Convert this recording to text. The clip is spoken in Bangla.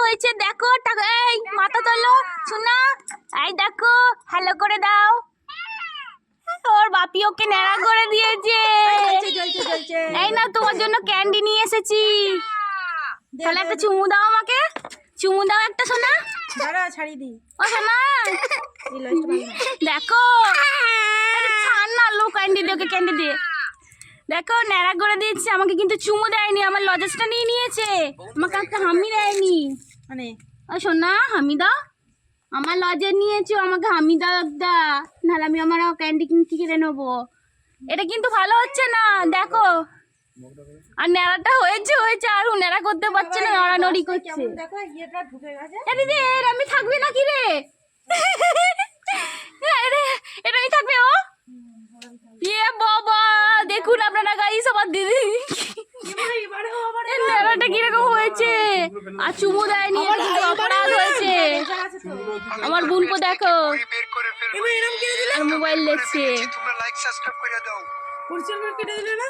হয়েছে দেখো, টাকা এই মাথা তোলো শোনা, এই দেখো হ্যালো করে দাও। ওর বাপি ওকে ন্যাড়া করে দিয়েছে। এই না তোমার জন্য ক্যান্ডি নিয়ে এসেছি, তাহলে একটা চুমু দাও আমাকে, চুমু দাও একটা সোনা। ছাড়ি দি ও সোনা দেখো, ছাড় না লো, ক্যান্ডি দিয়ে, ওকে ক্যান্ডি দিয়ে দেখো ন্যাড়া করে দিয়েছে আমাকে, কিন্তু চুমু দেয়নি, আমার লজেসটা নিয়ে নিয়েছে, আমাকে একটা হামি দেয়নি। মানে ও সোনা হামি দাও, আমার লজে নিয়েছো, আমাকে হামি দাও একটা, নাহলে আমি আমার ক্যান্ডি কি কিনে নেবো। এটা কিন্তু ভালো হচ্ছে না দেখো, আর ন্যাড়াটা হয়েছে হয়েছে, আর ও ন্যাড়া করতে পারছে না, নড়ানড়ি করছে। দেখো ইয়েটা ঢুকে গেছে। দিদি এর আমি থাকবে নাকি রে? এটাই থাকবে ও। ইয়ে বাবা দেখুন আপনারা গাইস, আমার দিদি ন্যাড়াটা কিরকম হয়েছে, আর চুমু দেয়নি, এটা কিন্তু অপরাধ হয়েছে। আমার বোনকে দেখো মোবাইল দেখছে। পরিচয় করে কেটে দিলে না।